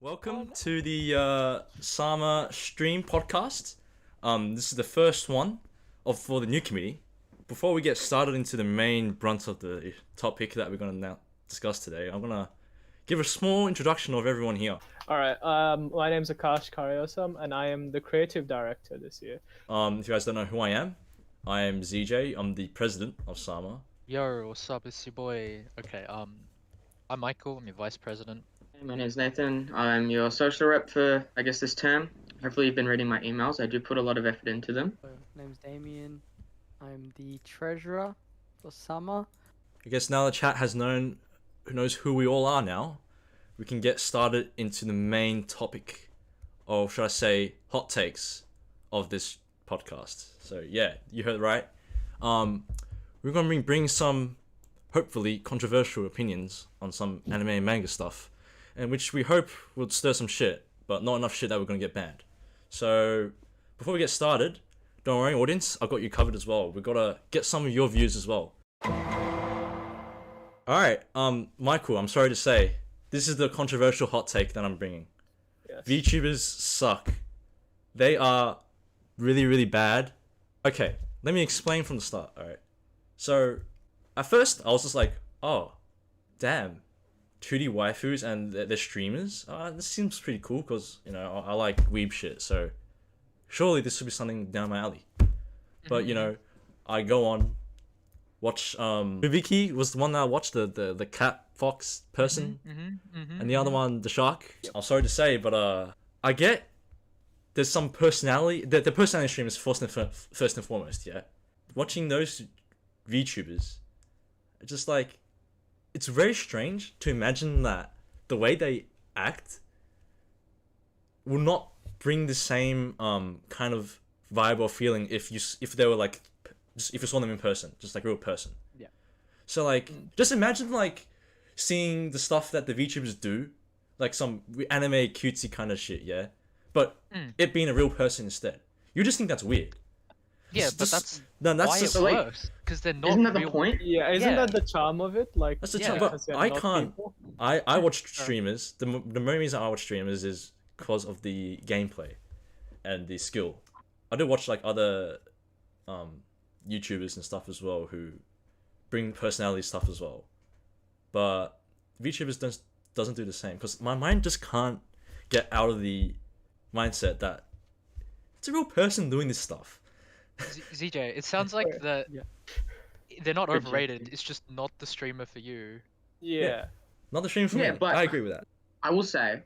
Welcome to the Sama stream podcast. This is the first one for the new committee. Before we get started into the main brunt of the topic that we're going to now discuss today, I'm going to give a small introduction of everyone here. Alright, my name's Akash Kariyasam and I am the creative director this year. If you guys don't know who I am ZJ. I'm the president of Sama. Yo, what's up? It's your boy. Okay, I'm Michael. I'm your vice president. Hey, my name's Nathan. I'm your social rep for, this term. Hopefully you've been reading my emails. I do put a lot of effort into them. My name's Damien. I'm the treasurer for Summer. I guess now the chat knows who we all are now, we can get started into the main topic, or should I say, hot takes of this podcast. So yeah, you heard it right. We're going to bring some, hopefully, controversial opinions on some anime and manga stuff, and which we hope will stir some shit, but not enough shit that we're going to get banned. So before we get started, don't worry, audience, I've got you covered as well. We've got to get some of your views as well. Alright, Michael, I'm sorry to say, this is the controversial hot take that I'm bringing. Yes. VTubers suck. They are really, really bad. Okay, let me explain from the start, alright? So, at first, I was just like, oh, damn. 2D waifus and their streamers? This seems pretty cool because, you know, I like weeb shit, so surely this should be something down my alley. But, you know, I go on, watch, Viviki was the one that I watched, the cat fox person, and the other one, the shark. I'm sorry to say, but, I get there's some personality, the personality stream is first and foremost, yeah? Watching those VTubers, just like, it's very strange to imagine that the way they act will not bring the same kind of vibe or feeling if they were like, just if you saw them in person, just like real person. Yeah. So like, just imagine like seeing the stuff that the VTubers do, like some anime cutesy kind of shit, yeah, but it being a real person instead. You just think that's weird. Yeah, Just- but just- that's no, why just it like- works. Because they're not Isn't that the real. point? Yeah, isn't Yeah. that the charm of it? Like, That's the Yeah. time, because but they're I not can't. people? I watch streamers. The main reason I watch streamers is because of the gameplay and the skill. I do watch like other YouTubers and stuff as well who bring personality stuff as well, but VTubers doesn't do the same because my mind just can't get out of the mindset that it's a real person doing this stuff. ZJ, it sounds like Yeah. they're not Good overrated. It's just not the streamer for you. Yeah. Not the stream for Yeah, me. but- I agree with that. I will say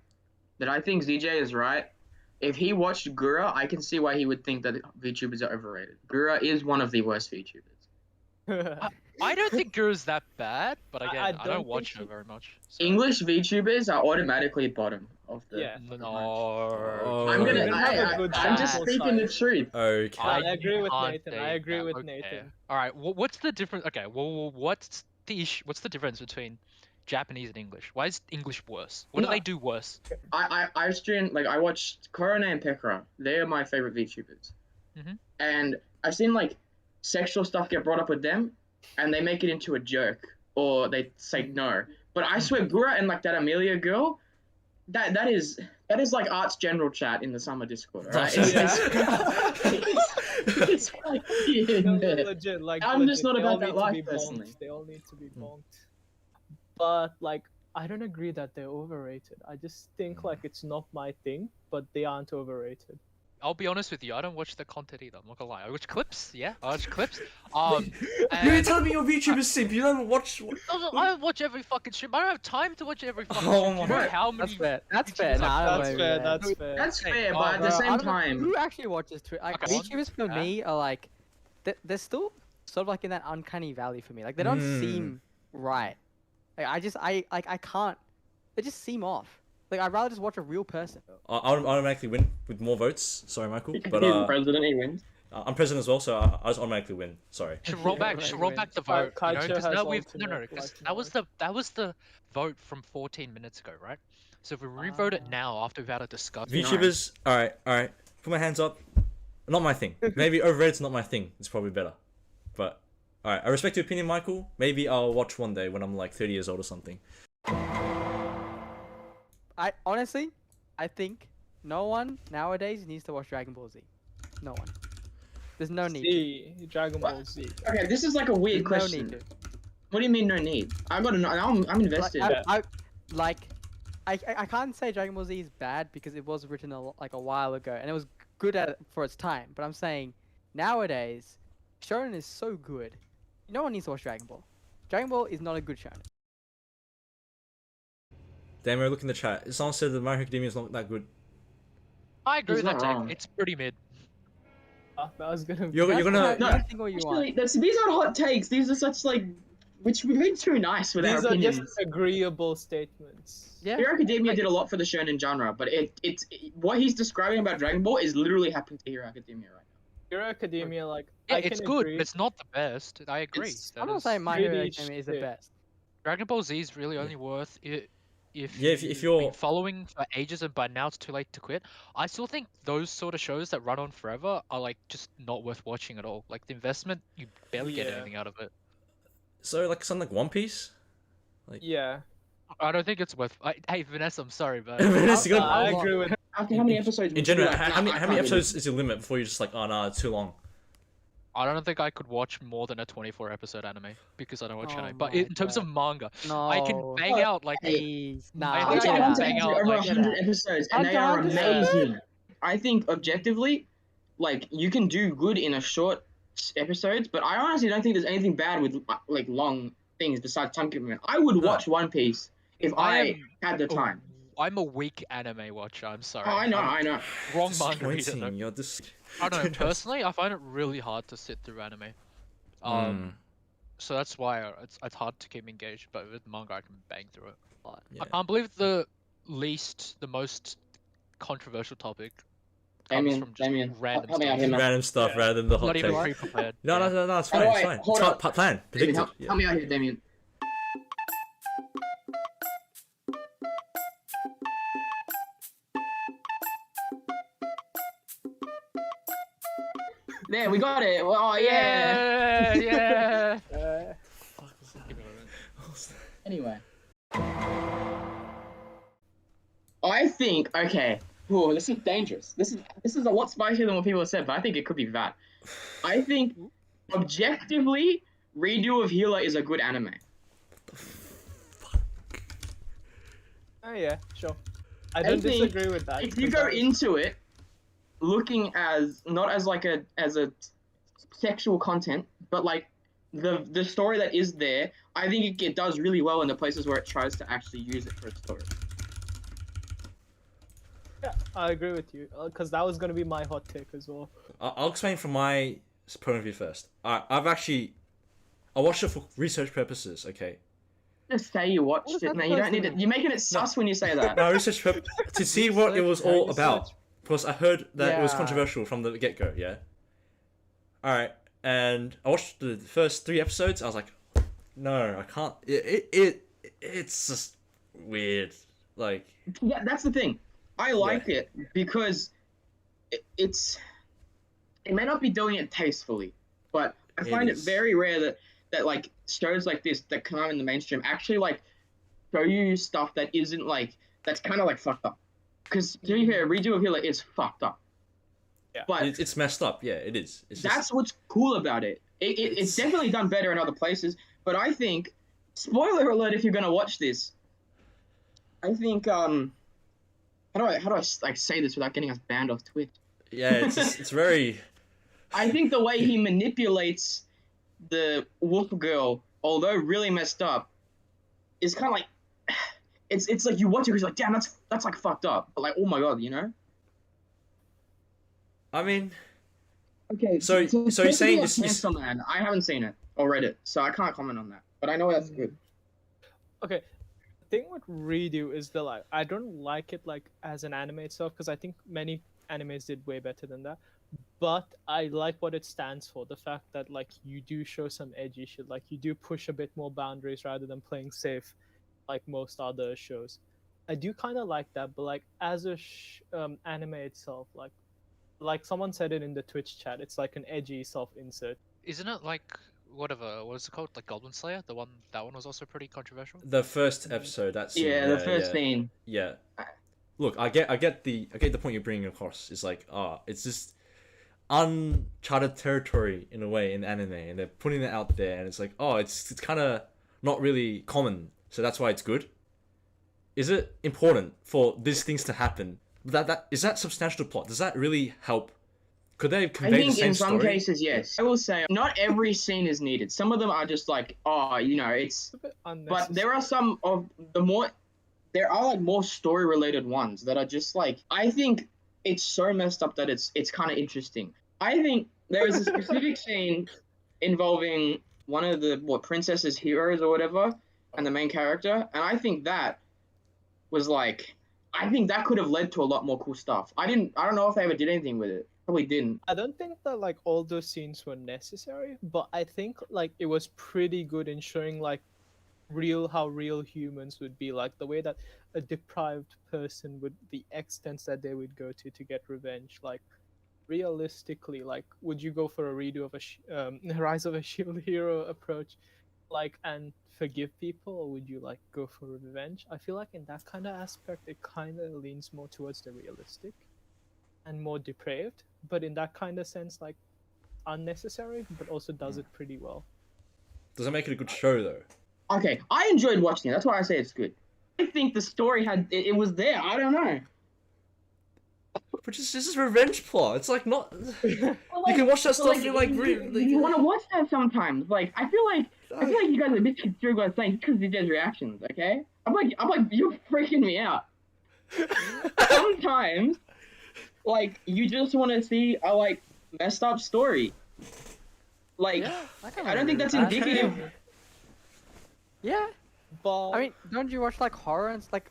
that I think ZJ is right. If he watched Gura, I can see why he would think that VTubers are overrated. Gura is one of the worst VTubers. I don't think Guru's that bad, but I again, I don't don't watch think her very much. So. English VTubers are automatically bottom of the. Yeah. of the bunch. No. I'm gonna. They have a good I'm just sample speaking the size. truth. Okay. I agree with can't Nathan. say I agree that. with Okay. Nathan. All right. What's the difference? Okay. Well, what's the difference between Japanese and English? Why is English worse? What do No. they do worse? I stream, like, I watched Korone and Pekra. They are my favorite VTubers. Mhm. And I've seen like sexual stuff get brought up with them, and they make it into a joke or they say no. But I swear, Gura and like that Amelia girl, that is like arts general chat in the summer Discord. Right? It's like No, yeah. legit, like, I'm just legit, not they all about that need to life, be bonked. personally. They all need to be bonked. But like, I don't agree that they're overrated. I just think like it's not my thing, but they aren't overrated. I'll be honest with you. I don't watch the content either. I'm not gonna lie. I watch clips. Yeah, I watch clips. You're And telling me you're VTuber simp. You don't watch. I don't watch every fucking stream. I don't have time to watch every fucking Oh stream. Do you my- know how many? That's fair. That's VTubers fair. I've Nah, I don't That's blame fair. you, That's yeah. fair. That's Hey, fair, oh, but at the Bro, I same don't know, time, who actually watches Twitch? Like, Okay. VTubers for Yeah. me are like, they're still sort of like in that uncanny valley for me. Like, they don't seem right. Like, I can't. They just seem off. Like, I'd rather just watch a real person. I automatically win with more votes. Sorry, Michael, but he's the president, he wins. I'm president as well, so I just automatically win. Sorry. Should roll back. right, Should roll right. back the Kai- vote. You know, Kaicha 'cause has now we've ultimate, because like, that was the vote from 14 minutes ago, right? So if we re-vote it now after we've had a discussion. VTubers, all right. Put my hands up. Not my thing. Maybe overrated's not my thing. It's probably better. But all right, I respect your opinion, Michael. Maybe I'll watch one day when I'm like 30 years old or something. I honestly, I think no one nowadays needs to watch Dragon Ball Z. No one. There's no need. Z, Dragon What? Ball Z. Okay, this is like a weird There's question. no need to. What do you mean no need? I gotta know. I'm invested. Like, I can't say Dragon Ball Z is bad because it was written a while ago and it was good for its time. But I'm saying nowadays, shonen is so good. No one needs to watch Dragon Ball. Dragon Ball is not a good shonen. Damn, look in the chat. Someone said that My Hero Academia is not that good. I agree He's with that not take. wrong. It's pretty mid. That was gonna. You're gonna. No, You can think what you want. Actually, these aren't hot takes. These are such like, which we've been too nice with our These are opinions. just agreeable statements. Yeah. Hero Academia did a lot for the shonen genre, but what he's describing about Dragon Ball is literally happening to Hero Academia right now. Hero Academia, like, Yeah, I it's can good, agree. but it's not the best. I agree. It's- That I'm not is- saying My Hero really Academia is the shit. best. Dragon Ball Z is really only worth it if Yeah, if you've you're- been following for ages and by now it's too late to quit. I still think those sort of shows that run on forever are like just not worth watching at all. Like the investment, you barely get Yeah. anything out of it. So like something like One Piece. Yeah. I don't think it's worth. Hey Vanessa, I'm sorry, but Vanessa, you gotta- I I'll- agree with. After how many episodes? In would you be general, like, how "Nah, many I how many can't do episodes is your limit before you're just like, oh no, it's too long? I don't think I could watch more than a 24 episode anime because I don't watch Oh anime. But my in terms of manga, No. I can bang out like Please. Nah. I Hunter can x Hunter bang has out, over like, 100 episodes, and they Hunter are x Hunter is amazing. I think objectively, like you can do good in a short episodes, but I honestly don't think there's anything bad with like long things besides time commitment. I would No. watch One Piece if I am had the time. I'm a weak anime watcher. I'm sorry. Oh, I know, I'm I know. Wrong manga reader. Disappointing. though. You're just. I don't know. Personally, I find it really hard to sit through anime. So that's why it's hard to keep engaged. But with manga, I can bang through it. Yeah. I can't believe the most controversial topic comes Damien, from just Damien, random help me out stuff. here, man. Random stuff Yeah. rather than the hot Not even take. pre-prepared. No, yeah. no, no, it's Oh, fine, wait, it's fine. hold It's up. plan, Damien, predicted. help, Yeah. help me out here, Damien. There, we got it. Oh yeah. Yeah, yeah. Anyway, I think okay. Whoa, this is dangerous. This is a lot spicier than what people have said, but I think it could be that. I think objectively, Redo of Healer is a good anime. Oh yeah, sure. I I don't think disagree with that. If you because go into it looking as not as like a sexual content, but like the story that is there, I think it does really well in the places where it tries to actually use it for its story. Yeah, I agree with you. Because that was gonna be my hot take as well. I'll explain from my point of view first. I watched it for research purposes. Okay. Just say you watched What is it, that man. You don't supposed need to it. mean? You're making it sus when you say that. No, research to see what it was all Research, about. research. Because I heard that it was Yeah. controversial from the get go. Yeah. All right, and I watched the first 3 episodes. I was like, no, I can't. It's just weird. Like, Yeah, that's the thing. I like it because it may not be doing it tastefully, but I It find it is. very rare that like shows like this that come out in the mainstream actually like show you stuff that isn't like that's kind of like fucked up. Because to be fair, Redo of Healer is fucked up. Yeah. But it's messed up. Yeah, it is. It's that's what's cool about it. It's definitely done better in other places, but I think, spoiler alert if you're gonna watch this, I think how do I like say this without getting us banned off Twitch? yeah, it's very. I think the way he manipulates the wolf girl, although really messed up, is kind of like it's like you watch it because you're like, damn, that's like fucked up, but like, oh my god, you know? I mean, Okay, So you're saying this- Chainsaw Man? I haven't seen it or read it, so I can't comment on that. But I know that's good. Okay, the thing with Redo is that like I don't like it like as an anime itself because I think many animes did way better than that. But I like what it stands for. The fact that like you do show some edgy shit, like you do push a bit more boundaries rather than playing safe, like most other shows. I do kind of like that, but like as a anime itself, like someone said it in the Twitch chat, it's like an edgy self-insert. Isn't it like whatever? What is it called? Like Goblin Slayer? That one was also pretty controversial. the first episode. That's Yeah, the first scene. Yeah. look, I get the point you're bringing across. It's like, it's just uncharted territory in a way in anime, and they're putting it out there, and it's like, it's kind of not really common, so that's why it's good. Is it important for these things to happen? That is that substantial to plot? Does that really help? Could they convey I think the same in some story? cases, yes. I will say not every scene is needed. Some of them are just like, it's. a bit But unnecessary. there are some of the more. There are like more story related ones that are just like, I think it's so messed up that it's kind of interesting. I think there is a specific scene involving one of the princess's heroes or whatever, and the main character, and I think that was like, I think that could have led to a lot more cool stuff. I don't know if they ever did anything with it. Probably didn't. I don't think that like all those scenes were necessary, but I think like it was pretty good in showing like how real humans would be, like the way that a deprived person would, the extents that they would go to get revenge. Like realistically, like would you go for a redo of a Rise of a Shield Hero approach, like, and forgive people, or would you like go for revenge? I feel like in that kind of aspect, it kind of leans more towards the realistic and more depraved, but in that kind of sense, like unnecessary, but also does it pretty well. Does that make it a good show though? Okay, I enjoyed watching it. That's why I say it's good. I think the story it was there. I don't know. But it's just a revenge plot. It's like not. Well, You can watch that stuff. like, You're like, you want to watch that sometimes. Like I feel like you guys are a bit confused what I'm saying because of these reactions. Okay, I'm like you're freaking me out. Sometimes, like you just want to see a like messed up story. Like Yeah, I don't think that's indicative. Yeah, But I mean, don't you watch like horror and like,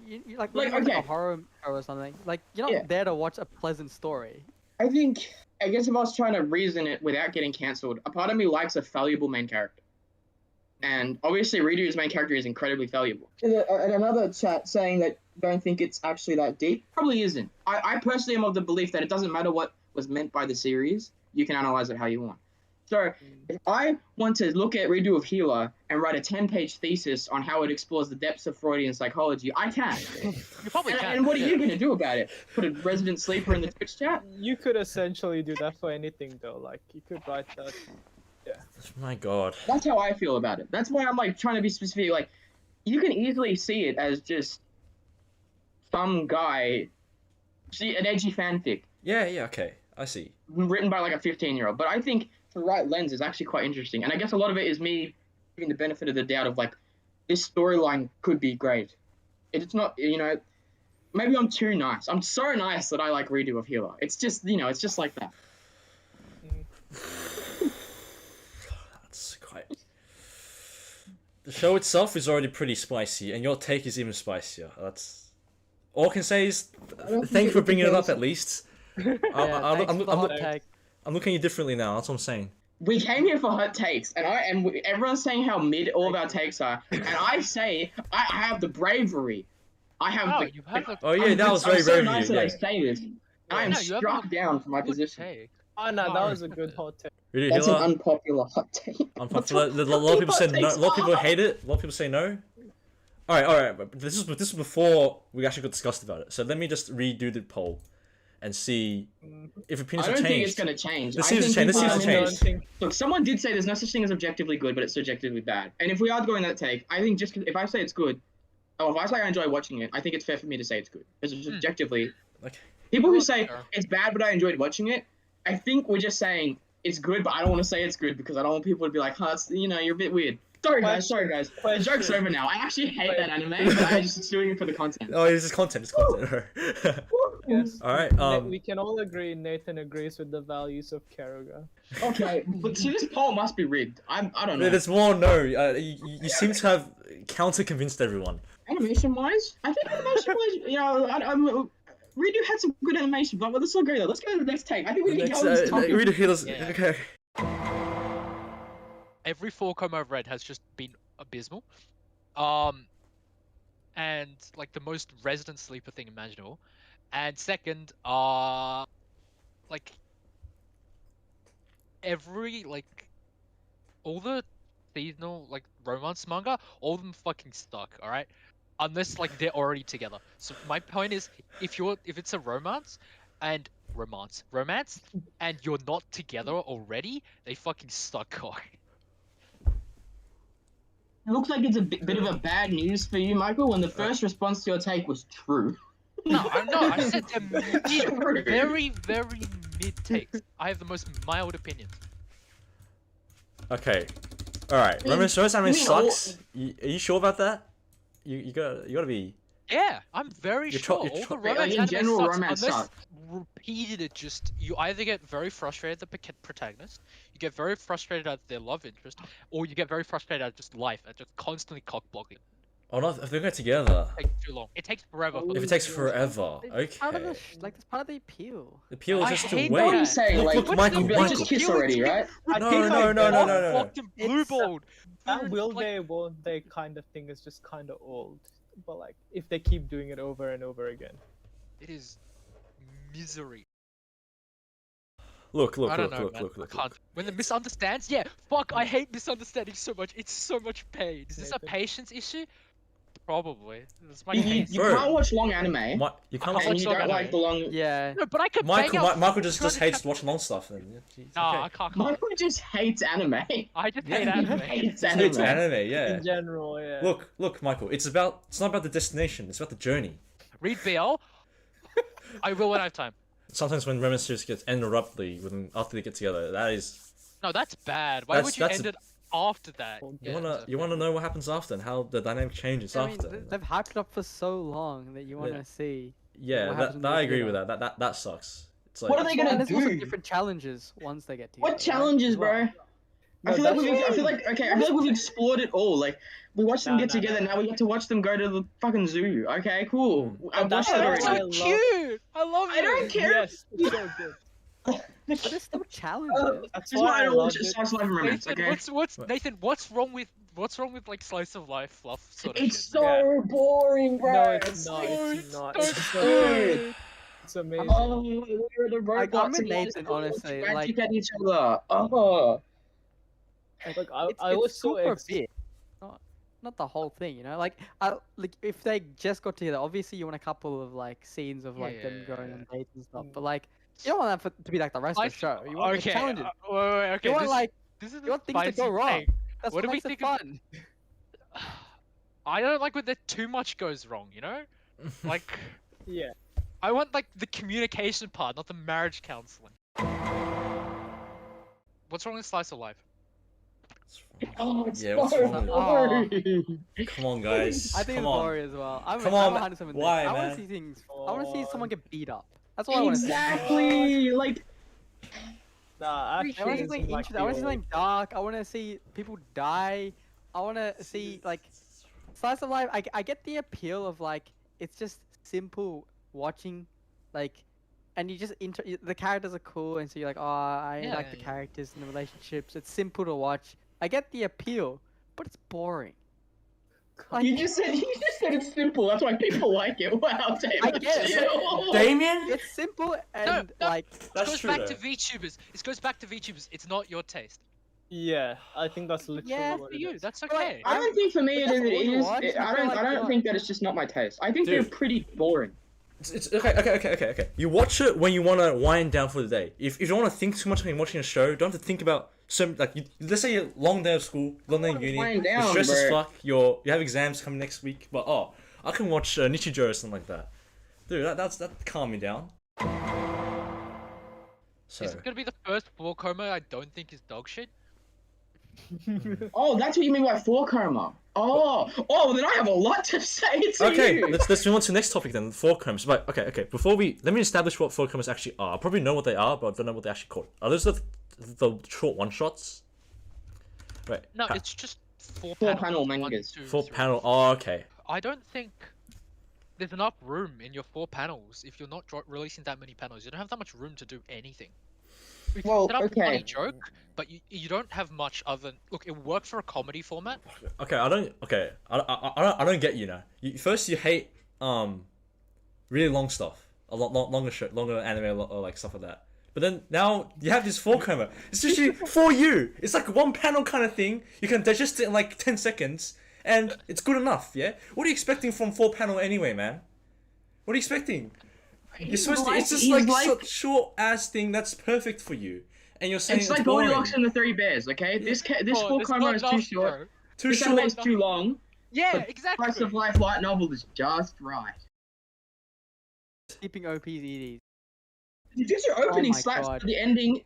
you like Like, when you watch, okay. a horror show or something? Like you're not Yeah. there to watch a pleasant story. I guess if I was trying to reason it without getting cancelled, a part of me likes a valuable main character. And obviously Ryu's main character is incredibly valuable. And another chat saying that don't think it's actually that deep. Probably isn't. I personally am of the belief that it doesn't matter what was meant by the series, you can analyze it how you want. So if I want to look at Redo of Healer and write a 10-page thesis on how it explores the depths of Freudian psychology, I can. You probably can. And what are you going to do about it? Put a resident sleeper in the Twitch chat? you could essentially do that for anything though. Like you could write that. My God. That's how I feel about it. That's why I'm like trying to be specific. Like, you can easily see it as just some guy, an edgy fanfic Yeah. Okay. I see. written by like a 15-year-old. But I think the right lens is actually quite interesting. And I guess a lot of it is me giving the benefit of the doubt of like, this storyline could be great. It's not, maybe I'm too nice. I'm so nice that I like Redo of Healer. It's just, it's just like that. That's quite. The show itself is already pretty spicy, and your take is even spicier. That's all I can say is thank you for bringing it up at least. Yeah, thanks for the hot take. I'm looking at you differently now. That's what I'm saying. We came here for hot takes, and everyone's saying how mid all of our takes are, and I say I have the bravery. I have. Oh, the, you have a Oh yeah, that was very I'm so rare of nice you. that I Yeah. say this. I am No, you have struck a down for my good position. take. Oh no, that was a good hot take. Really, That's an Hila? unpopular hot take. Unpopular. A lot of people said no. A lot of people hate it. A lot of people say no. All right. But this is before we actually got discussed about it. So let me just redo the poll, and see if I opinions don't have think it's changed. going to change. This I seems to think change. This people seems to are in change. the- Think Look, someone did say there's no such thing as objectively good, but it's subjectively bad. And if we are going that take, I think just 'cause if I say it's good, if I say I enjoy watching it, I think it's fair for me to say it's good. Because objectively, Okay. people who say Sure. it's bad but I enjoyed watching it, I think we're just saying it's good, but I don't want to say it's good because I don't want people to be like, it's, you're a bit weird. Sorry guys. The joke's over now. I actually hate that anime, but I'm just doing it for the content. Oh, it's just content. It's content. yes. All right. We can all agree. Nathan agrees with the values of Karuga. Okay, but see, this poll must be rigged. I don't know. There's more. No, you seem to have counter-convinced everyone. Animation-wise, I think animation-wise, Redo had some good animation, but let's not go there. Let's go to the next take. I think we can Next, go on this topic. read the healers. Yeah. Okay. Every 4 I've read has just been abysmal. And like the most resident sleeper thing imaginable. And second, like all the seasonal like romance manga, all of them fucking stuck, alright? unless like they're already together. So my point is, if it's a romance and you're not together already, they fucking suck cock. It looks like it's a bit of a bad news for you, Michael, when the first response to your take was true. No, I'm not. I said they're True. very, very mid takes. I have the most mild opinions. Okay. Alright. Remember, Show's anime you mean all- sucks? Are you sure about that? You gotta be. Yeah, I'm very You're sure. tro- you're All the tro- romance in anime general, sucks, romance unless sucks. repeated. It just you either get very frustrated at the protagonist, you get very frustrated at their love interest, or you get very frustrated at just life and just constantly cock blocking. Oh no, if they go together. It takes too long. It takes forever. If it takes forever, It's part of okay. the that's part of the appeal. The appeal is I just to hate What are wait. you saying? Look, Like, look, Michael, you Michael. just kiss already, right? No, no, no, no. Fucked and blue-balled. That will Like, they, won't they kind of thing is just kind of old. But like, if they keep doing it over and over again. It is misery. Look, I don't know, look. man. I can't. When the misunderstands, yeah. Fuck, I hate misunderstanding so much. It's so much pain. Is this a Nathan? patience issue? Probably. It's my You case. you Bro. can't watch long anime, You can't. I and watch you long don't anime. like the long. Yeah. No, but I could bang out Michael just 200 hates chap- watching long stuff. Then. Yeah, jeez, Nah, okay. I can't. Michael just hates anime. I just Yeah, hate he anime. hates He hates anime. anime, yeah. In general, yeah. Look, Michael. It's not about the destination. It's about the journey. Read BL. I will when I have time. Sometimes when romances gets end abruptly after they get together, that is. No, that's bad. Why That's- would you that's end a- it after that? You You wanna know what happens after and how the dynamic changes I mean, after. they've hyped it up for so long that you want to see. Yeah, what happens when I they agree get with together. that sucks. It's like What are they gonna And there's also do? different challenges once they get together. What challenges, bro? I feel like we've explored it all. Like we watched them No, get no, together. no. Now we get to watch them go to the fucking zoo. Okay, cool. I that's watched it why That's already. I so love- cute. I love I don't it. care. Yes, it's so good. But there's still challenges. That's This is why I don't watch loved it. Slice of Life Romance. Nathan, Okay. Nathan? What's wrong with like slice of life fluff sort of It's shit? so boring, bro. No, it's not. It's not. so It's so good. good. It's amazing. Oh, we're the robots. I'm with and Nathan, honestly, magic like- at each other. Oh. Like I It's was so cool for a ex- bit, not the whole thing, you know. Like if they just got together, obviously you want a couple of like scenes of like them going on dates and stuff. But like you don't want that to be like the rest of the show. You want Okay. challenges. Wait, okay. You want like this is you want the things to go spicy wrong. thing. That's What what do we makes it think of- fun. I don't like when there too much goes wrong. You know, like Yeah. I want like the communication part, not the marriage counseling. What's wrong with slice of life? Oh, it's Yeah, what's so wrong with it? boring. Come on, guys. I think Come it's on. boring as well. Come on, I'm 100% with why, this. I want man? to see things. I want to see someone get beat up. That's what I want to see. Exactly. Like Nah, actually, I want to see it's something like interesting. I want to see the- something dark. I want to see people die. I want to see like slice of life. I get the appeal of like it's just simple watching, like, and you just the characters are cool, and so you're like, oh, I Yeah, like the yeah. characters and the relationships. It's simple to watch. I get the appeal, but it's boring. Like, you just said it's simple. That's why people like it. Wow, David. I get it. chill. Damien? it's simple and no. like That's It goes true, back though. to VTubers. It goes back to VTubers. It's not your taste. Yeah, I think that's literally Yeah, what For it you, is. that's But, okay. I don't think for me it But is. that's all It you is. watch, I you feel don't. like I don't you're- think that it's just not my taste. I think they're Dude. pretty boring. It's okay. You watch it when you want to wind down for the day. If you don't want to think too much when you're watching a show, you don't have to think about some like. Let's say you're long day of school, long day of uni, wind you're down, stressed as bro. fuck. You have exams coming next week, but I can watch Nichijou or something like that. Dude, that calm me down. So Is it gonna be the first floor coma I don't think is dog shit? Oh, that's what you mean by four coma. Oh, then I have a lot to say to okay, you. let's move on to the next topic then. Four combs. But okay. Before let me establish what four combs actually are. I probably know what they are, but I don't know what they're actually called. Are those the short one shots? Right. No, it's just four Four-panel panels. mangas. 1, 2, four 3. panel. Oh, okay. I don't think there's enough room in your 4 panels if you're not releasing that many panels. You don't have that much room to do anything. You can Well, set up a funny okay. joke, but you don't have much other. Look, it works for a comedy format. Okay, I don't get you now. First you hate really long stuff, longer anime or like stuff like that. But then now you have this 4 coma. It's just for you. It's like one panel kind of thing. You can digest it in like 10 seconds, and it's good enough. Yeah. What are you expecting from 4-panel anyway, man? What are you expecting? You're supposed to. It's just like such short ass thing that's perfect for you, and you're saying It's like boring. Goldilocks and the Three Bears. Okay, this Oh, it's 4 not is too enough, short. bro. Too This short. anime is too long. Yeah, But exactly. Slice of Life light novel is just right. Skipping OPs EDs. Just your opening my slaps, God. but the ending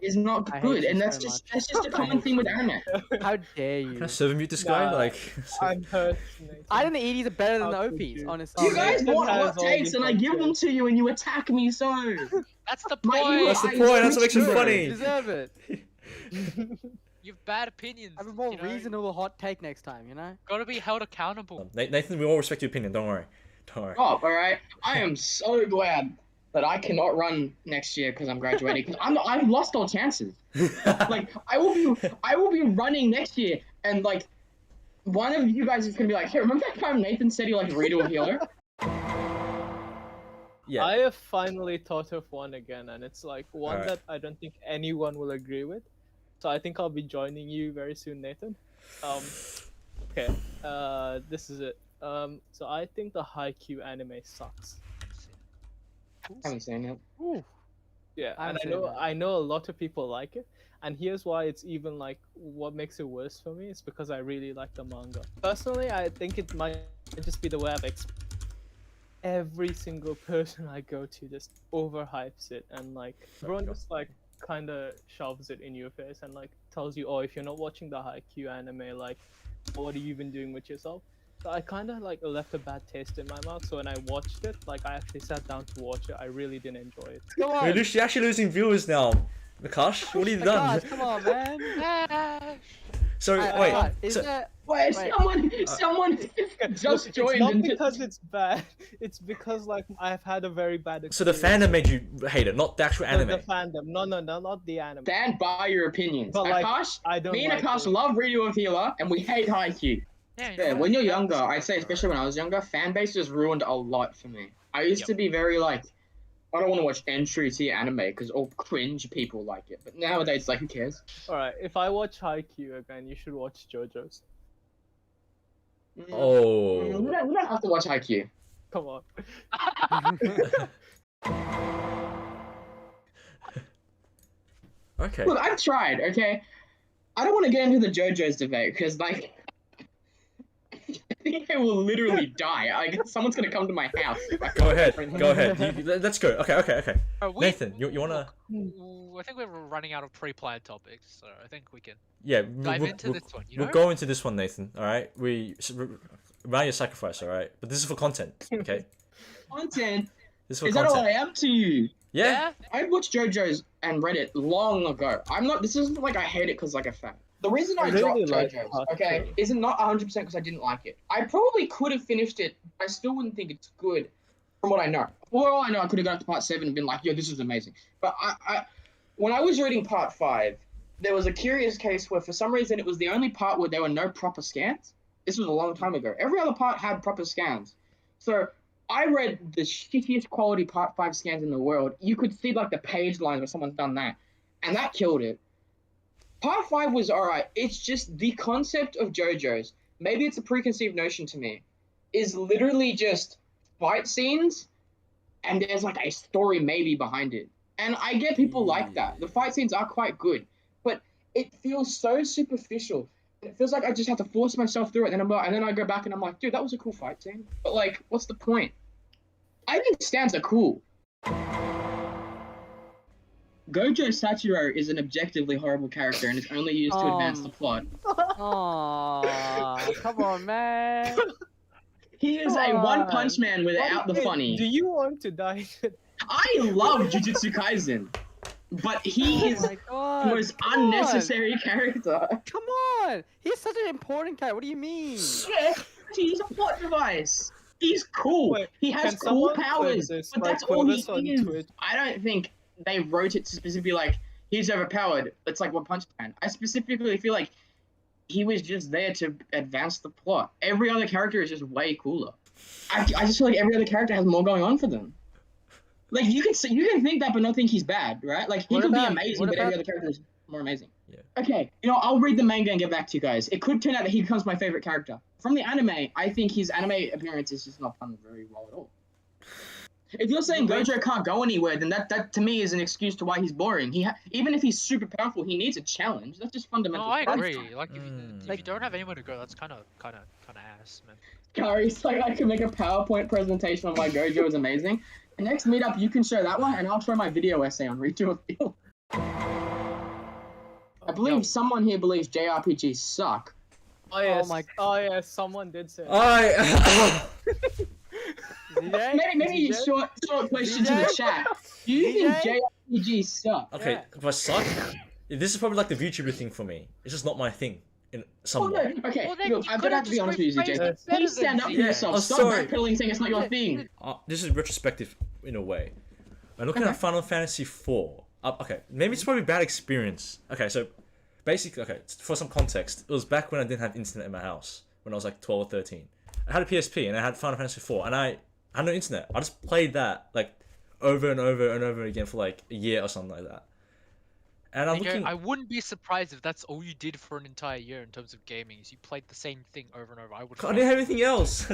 is not I hate good, you and that's so just much. a common theme with anime. How dare you? Can I server mute this guy? Nah, Like. I'm hurt. Nathan. I think the EDs are better than the How could OPs, you? honestly. You guys Nathan want has hot all takes, the and I hot give them takes. to you, and you attack me so. That's the My point. evil That's the eye is point, that's what makes it good. funny. You deserve it. You have bad opinions. Have a more you know? reasonable hot take next time, you know? Gotta be held accountable. Nathan, we all respect your opinion. Don't worry. Don't worry. Oh, all right. I am so glad that I cannot run next year because I'm graduating. Because I've lost all chances. Like I will be running next year, and like one of you guys is gonna be like, hey, remember that time Nathan said he liked Redo a Healer? Yeah. I have finally thought of one again, and it's like one Alright. that I don't think anyone will agree with. So I think I'll be joining you very soon, Nathan. Okay. This is it. So I think the Haikyuu anime sucks. I haven't seen it. Ooh. Yeah, I and haven't seen that. I know a lot of people like it, and here's why it's even like what makes it worse for me is because I really like the manga. Personally, I think it might just be the way I've every single person I go to just overhypes it, and like everyone just like kind of shoves it in your face and like tells you, oh, if you're not watching the Haikyuu anime, like what are you even doing with yourself? So I kind of like left a bad taste in my mouth. So when I watched it, like I actually sat down to watch it, I really didn't enjoy it. Come on! You're actually losing viewers now. Akash, what have you done? Akash, come on, man! So, Akash, wait. is So, that... Wait, Wait. someone just It's joined. not and because it's bad. It's because like I've had a very bad so the experience. fandom made you hate it, not the actual anime. The fandom. No, not the anime. Stand by your opinions. But, like, Akash, I don't me and like Akash it. love Redo of Healer, and we hate Haikyuu. Yeah, when you're younger, I'd say, especially when I was younger, fan bases ruined a lot for me. I used to be very like, I don't want to watch entry tier anime because all cringe people like it. But nowadays, like, who cares? All right, if I watch Haikyuu again, you should watch JoJos. Oh. We don't have to watch Haikyuu. Come on. Okay. Look, I've tried, okay? I don't want to get into the JoJo's debate because, like, I think I will literally die. Someone's gonna come to my house. If I Go ahead. Go ahead. Let's go. Okay. Nathan, you wanna? I think we're running out of pre-planned topics, so I think we can Yeah. dive into this one. You know? We'll go into this one, Nathan. All right. Value your sacrifice. All right. But this is for content. Okay. Content? This is for Is that all I content. am to you? Yeah. I watched JoJo's and read it long ago. This isn't like I hate it because like a fan. The reason I I really dropped like JoJo's, part okay, two. isn't not 100% because I didn't like it. I probably could have finished it. I still wouldn't think it's good from what I know. For all I know, I could have got up to part 7 and been like, yo, this is amazing. But when I was reading part 5, there was a curious case where for some reason it was the only part where there were no proper scans. This was a long time ago. Every other part had proper scans. So I read the shittiest quality part 5 scans in the world. You could see like the page lines where someone's done that. And that killed it. Part 5 was alright. It's just the concept of JoJo's, maybe it's a preconceived notion to me, is literally just fight scenes and there's like a story maybe behind it. And I get people like that. The fight scenes are quite good, but it feels so superficial. It feels like I just have to force myself through it, and then I go back and I'm like, dude, that was a cool fight scene. But like, what's the point? I think stands are cool. Gojo Satoru is an objectively horrible character and is only used to advance the plot. Aww, come on, man. He is a one-punch man without the Wait, funny. Do you want to die? I love Jujutsu Kaisen, but he is Oh my the god. most come on. unnecessary character. Come on. He's such an important character. What do you mean? Yeah, he's a plot device. He's cool. Wait, he has can cool someone powers, put this, but like, that's all put he this on is. Twitch? I don't think they wrote it to specifically like he's overpowered. It's like One Punch Man. I specifically feel like he was just there to advance the plot. Every other character is just way cooler. I just feel like every other character has more going on for them. Like you can think that, but not think he's bad, right? Like he What could be about- amazing, what but every about- other character is. more amazing. Yeah. Okay, I'll read the manga and get back to you guys. It could turn out that he becomes my favorite character. From the anime, I think his anime appearance is just not done very well at all. If you're saying Gojo can't go anywhere, then that to me is an excuse to why he's boring. Even if he's super powerful, he needs a challenge. That's just fundamental. No, I fun. agree. Like, if you don't have anywhere to go, that's kind of ass, man. Kari's like, I can make a PowerPoint presentation on why Gojo is amazing. The next meetup, you can show that one, and I'll show my video essay on Read to a Field. I believe someone here believes JRPGs suck. Oh yes. Oh my- Oh yes. Someone did say. Maybe a short question to the chat. Do you think JRPGs suck? Okay, if I suck, this is probably like the VTuber thing for me. It's just not my thing. In some way. Okay, Well, then look, you I'm gonna have to be honest with you, could've ZJ. just rephrased it Please stand up for better than yourself. I'm Stop sorry. backpedaling saying it's not your thing. This is retrospective in a way. I'm looking at Final Fantasy IV. Okay, maybe it's probably a bad experience. Okay, so basically, for some context, it was back when I didn't have internet in my house, when I was like 12 or 13. I had a PSP and I had Final Fantasy IV, and I had no internet. I just played that like over and over and over again for like a year or something like that. And I'm looking. I wouldn't be surprised if that's all you did for an entire year in terms of gaming. Is you played the same thing over and over. I would. I didn't have anything else.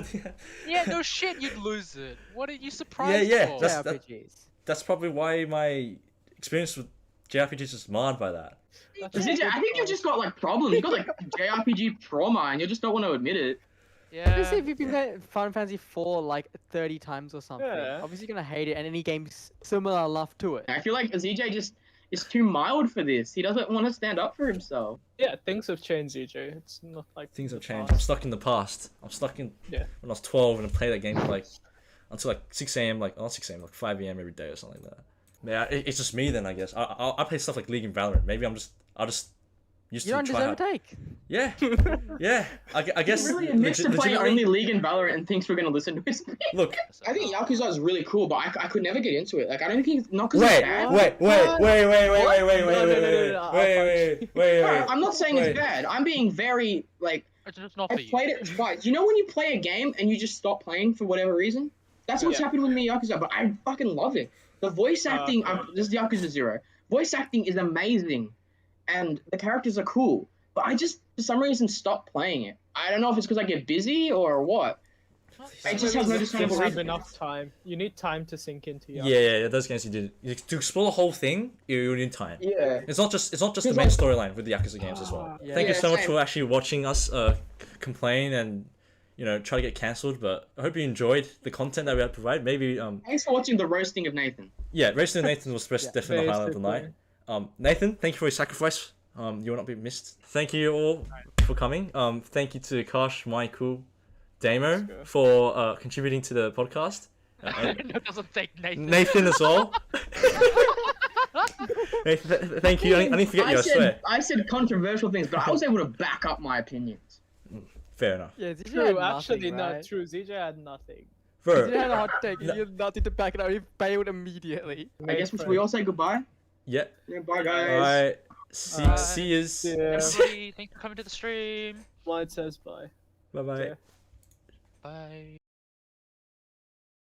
Yeah, no shit, you'd lose it. What are you surprised Yeah, for? JRPGs. That's probably why my experience with JRPGs is marred by that. ZJ, I think you've just got like problems. You've got like JRPG trauma, and you just don't want to admit it. Obviously, Yeah. if you've been playing Final Fantasy IV like 30 times or something, Yeah. obviously you're gonna hate it, and any game's similar enough to it. I feel like ZJ just is too mild for this. He doesn't want to stand up for himself. Yeah, things have changed, EJ. It's not like Things have the changed. past. I'm stuck in the past. I'm stuck in Yeah. when I was 12 and I played that game for like until like 6 a.m. like not 6 a.m. like 5 a.m. every day or something like that. Yeah, it's just me then, I guess. I play stuff like League and Valorant. Maybe I just used You to don't try deserve a hard. take. Yeah, yeah. I guess. He really admits to playing legitimately- only League and Valorant and thinks we're gonna listen to his. Look, I think Yakuza is really cool, but I could never get into it. Like I don't think it's not because wait, it's bad. wait. I'm not saying Wait. it's bad. I'm being very like It's just not I for you. played it twice. You know when you play a game and you just stop playing for whatever reason? That's what's Yeah. happened with me in Yakuza, but I fucking love it. The voice acting, this is Yakuza 0. Voice acting is amazing, and the characters are cool. But I just, for some reason, stopped playing it. I don't know if it's because I get busy or what. I just have no You discernible have reason. enough time. You need time to sink into your. Yeah, those games you did to explore the whole thing. You need time. Yeah. It's not just the Because, main like- storyline with the Yakuza games as well. Yeah. Thank you Yeah, so much same. for actually watching us complain and try to get cancelled. But I hope you enjoyed the content that we had provided. Maybe Thanks for watching the roasting of Nathan. yeah, Racing Nathan was definitely the highlight of the night. Basically. Nathan, thank you for your sacrifice. You will not be missed. Thank you all for coming. Thank you to Akash, Michael, Damo Let's go. for contributing to the podcast. And That doesn't take Nathan. Nathan as well. Nathan, thank you. I didn't forget you, I swear. I said controversial things, but I was able to back up my opinions. Fair enough. Yeah, ZJ had True, nothing, actually, right? not true. ZJ had nothing. Bro, ZJ had a hot take. No. You had nothing to back it up. He failed immediately. I guess we all say goodbye. yeah. Yeah, bye guys. Alright. Bye. See yous. Yeah. Everybody, thanks for coming to the stream. Blind says bye. Bye bye. Yeah. Bye.